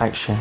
Action.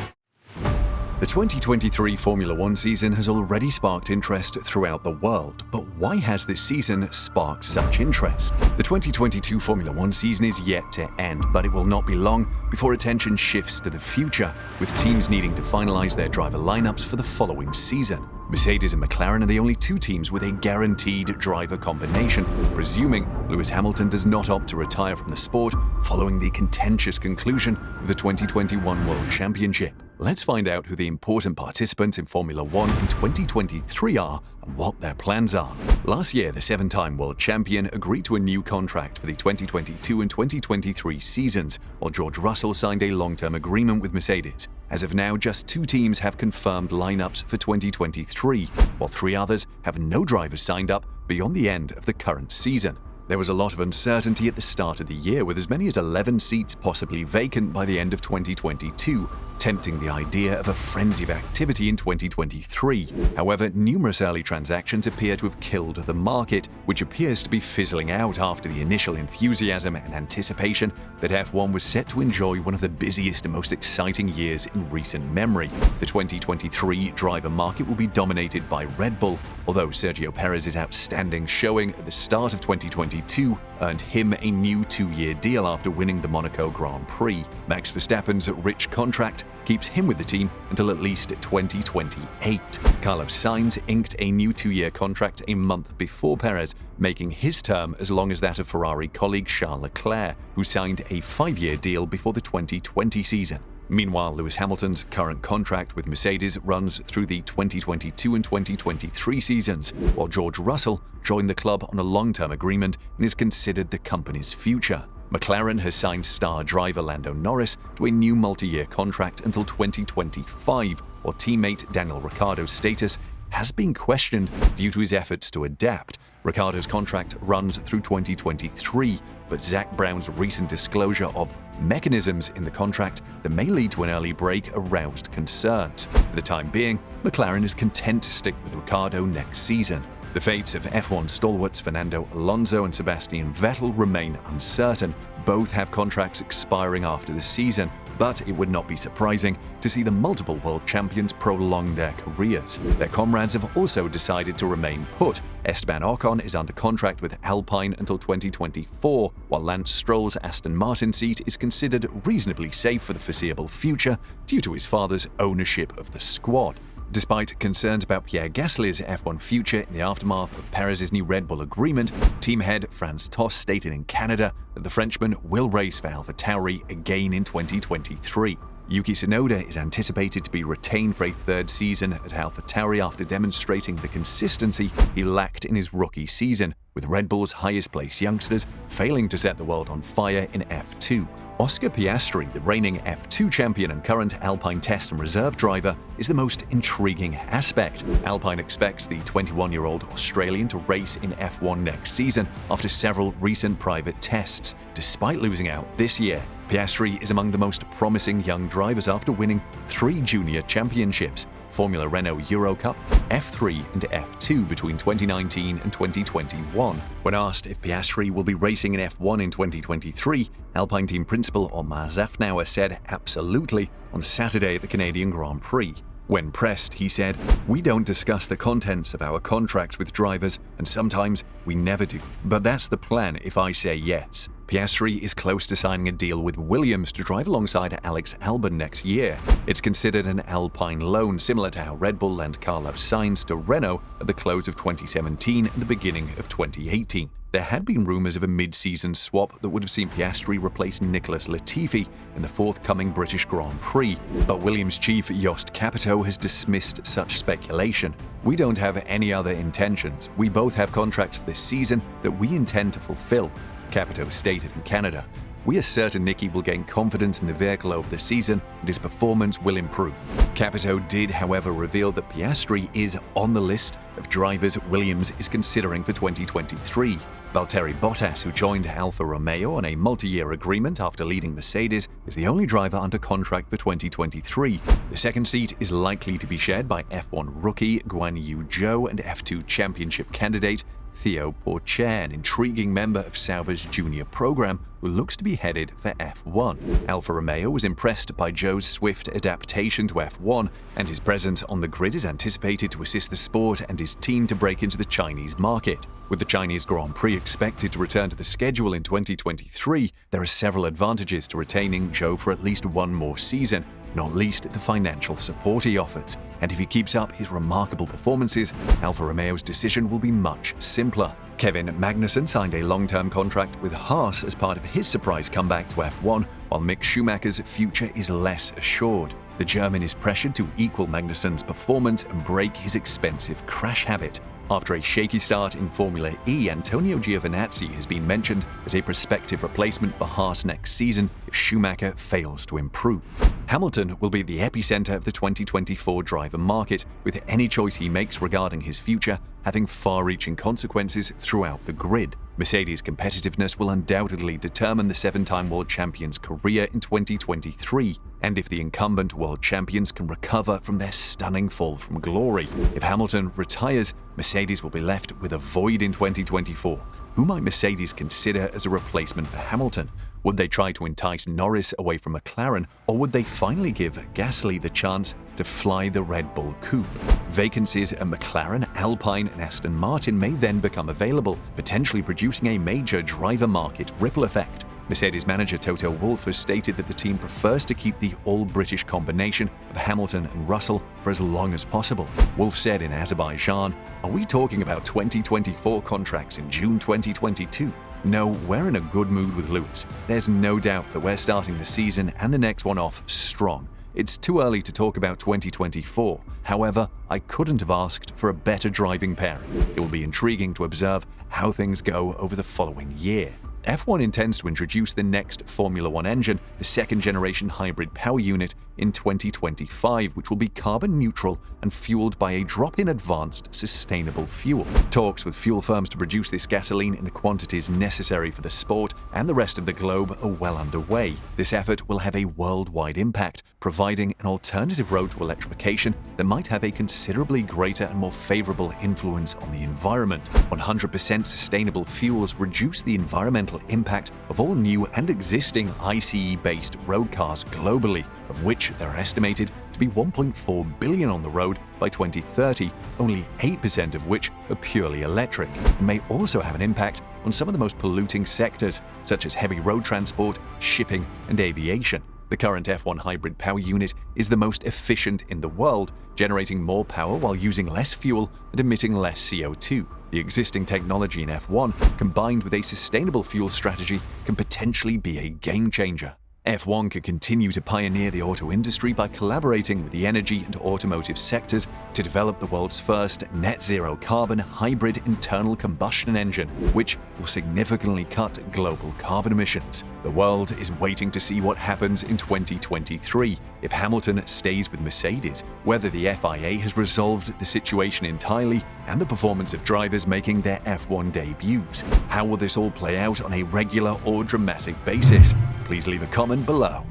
The 2023 Formula One season has already sparked interest throughout the world, but why has this season sparked such interest? The 2022 Formula One season is yet to end, but it will not be long before attention shifts to the future, with teams needing to finalize their driver lineups for the following season. Mercedes and McLaren are the only two teams with a guaranteed driver combination, presuming Lewis Hamilton does not opt to retire from the sport following the contentious conclusion of the 2021 World Championship. Let's find out who the important participants in Formula One in 2023 are and what their plans are. Last year, the seven-time world champion agreed to a new contract for the 2022 and 2023 seasons, while George Russell signed a long-term agreement with Mercedes. As of now, just two teams have confirmed lineups for 2023, while three others have no drivers signed up beyond the end of the current season. There was a lot of uncertainty at the start of the year, with as many as 11 seats possibly vacant by the end of 2022, tempting the idea of a frenzy of activity in 2023. However, numerous early transactions appear to have killed the market, which appears to be fizzling out after the initial enthusiasm and anticipation that F1 was set to enjoy one of the busiest and most exciting years in recent memory. The 2023 driver market will be dominated by Red Bull, although Sergio Perez's outstanding showing at the start of 2022 earned him a new two-year deal after winning the Monaco Grand Prix. Max Verstappen's rich contract keeps him with the team until at least 2028. Carlos Sainz inked a new two-year contract a month before Perez, making his term as long as that of Ferrari colleague Charles Leclerc, who signed a five-year deal before the 2020 season. Meanwhile, Lewis Hamilton's current contract with Mercedes runs through the 2022 and 2023 seasons, while George Russell joined the club on a long-term agreement and is considered the company's future. McLaren has signed star driver Lando Norris to a new multi-year contract until 2025, while teammate Daniel Ricciardo's status has been questioned due to his efforts to adapt. Ricciardo's contract runs through 2023, but Zak Brown's recent disclosure of mechanisms in the contract that may lead to an early break aroused concerns. For the time being, McLaren is content to stick with Ricciardo next season. The fates of F1 stalwarts Fernando Alonso and Sebastian Vettel remain uncertain. Both have contracts expiring after the season, but it would not be surprising to see the multiple world champions prolong their careers. Their comrades have also decided to remain put. Esteban Ocon is under contract with Alpine until 2024, while Lance Stroll's Aston Martin seat is considered reasonably safe for the foreseeable future due to his father's ownership of the squad. Despite concerns about Pierre Gasly's F1 future in the aftermath of Perez's new Red Bull agreement, team head Franz Tost stated in Canada that the Frenchman will race for AlphaTauri again in 2023. Yuki Tsunoda is anticipated to be retained for a third season at AlphaTauri after demonstrating the consistency he lacked in his rookie season, with Red Bull's highest-placed youngsters failing to set the world on fire in F2. Oscar Piastri, the reigning F2 champion and current Alpine test and reserve driver, is the most intriguing aspect. Alpine expects the 21-year-old Australian to race in F1 next season after several recent private tests. Despite losing out this year, Piastri is among the most promising young drivers after winning 3 junior championships: Formula Renault Euro Cup, F3 and F2 between 2019 and 2021. When asked if Piastri will be racing in F1 in 2023, Alpine team principal Otmar Zafnauer said absolutely on Saturday at the Canadian Grand Prix. When pressed, he said, "We don't discuss the contents of our contracts with drivers, and sometimes we never do. But that's the plan if I say yes." Piastri is close to signing a deal with Williams to drive alongside Alex Albon next year. It's considered an Alpine loan, similar to how Red Bull lent Carlos Sainz to Renault at the close of 2017 and the beginning of 2018. There had been rumors of a mid-season swap that would have seen Piastri replace Nicholas Latifi in the forthcoming British Grand Prix, but Williams chief Jost Capito has dismissed such speculation. "We don't have any other intentions. We both have contracts for this season that we intend to fulfill," Capito stated in Canada. "We are certain Nicky will gain confidence in the vehicle over the season and his performance will improve." Capito did, however, reveal that Piastri is on the list of drivers Williams is considering for 2023. Valtteri Bottas, who joined Alfa Romeo on a multi-year agreement after leading Mercedes, is the only driver under contract for 2023. The second seat is likely to be shared by F1 rookie Guan Yu Zhou and F2 Championship candidate Theo Pourchaire, an intriguing member of Sauber's junior program who looks to be headed for F1. Alfa Romeo was impressed by Zhou's swift adaptation to F1, and his presence on the grid is anticipated to assist the sport and his team to break into the Chinese market. With the Chinese Grand Prix expected to return to the schedule in 2023, there are several advantages to retaining Zhou for at least one more season, not least the financial support he offers. And if he keeps up his remarkable performances, Alfa Romeo's decision will be much simpler. Kevin Magnussen signed a long-term contract with Haas as part of his surprise comeback to F1, while Mick Schumacher's future is less assured. The German is pressured to equal Magnussen's performance and break his expensive crash habit. After a shaky start in Formula E, Antonio Giovinazzi has been mentioned as a prospective replacement for Haas next season if Schumacher fails to improve. Hamilton will be the epicenter of the 2024 driver market, with any choice he makes regarding his future having far-reaching consequences throughout the grid. Mercedes' competitiveness will undoubtedly determine the seven-time world champion's career in 2023, and if the incumbent world champions can recover from their stunning fall from glory. If Hamilton retires, Mercedes will be left with a void in 2024. Who might Mercedes consider as a replacement for Hamilton? Would they try to entice Norris away from McLaren, or would they finally give Gasly the chance to fly the Red Bull coupe? Vacancies at McLaren, Alpine, and Aston Martin may then become available, potentially producing a major driver market ripple effect. Mercedes manager Toto Wolff has stated that the team prefers to keep the all-British combination of Hamilton and Russell for as long as possible. Wolff said in Azerbaijan, "Are we talking about 2024 contracts in June 2022? No, we're in a good mood with Lewis. There's no doubt that we're starting the season and the next one off strong. It's too early to talk about 2024. However, I couldn't have asked for a better driving pairing. It will be intriguing to observe how things go over the following year." F1 intends to introduce the next Formula One engine, the second-generation hybrid power unit, in 2025, which will be carbon neutral and fueled by a drop-in advanced sustainable fuel. Talks with fuel firms to produce this gasoline in the quantities necessary for the sport and the rest of the globe are well underway. This effort will have a worldwide impact, providing an alternative road to electrification that might have a considerably greater and more favorable influence on the environment. 100% sustainable fuels reduce the environmental impact of all new and existing ICE-based road cars globally, of which there are estimated to be 1.4 billion on the road by 2030, only 8% of which are purely electric, and may also have an impact on some of the most polluting sectors, such as heavy road transport, shipping, and aviation. The current F1 hybrid power unit is the most efficient in the world, generating more power while using less fuel and emitting less CO2. The existing technology in F1, combined with a sustainable fuel strategy, can potentially be a game-changer. F1 can continue to pioneer the auto industry by collaborating with the energy and automotive sectors to develop the world's first net-zero carbon hybrid internal combustion engine, which will significantly cut global carbon emissions. The world is waiting to see what happens in 2023 if Hamilton stays with Mercedes, whether the FIA has resolved the situation entirely, and the performance of drivers making their F1 debuts. How will this all play out on a regular or dramatic basis? Please leave a comment below.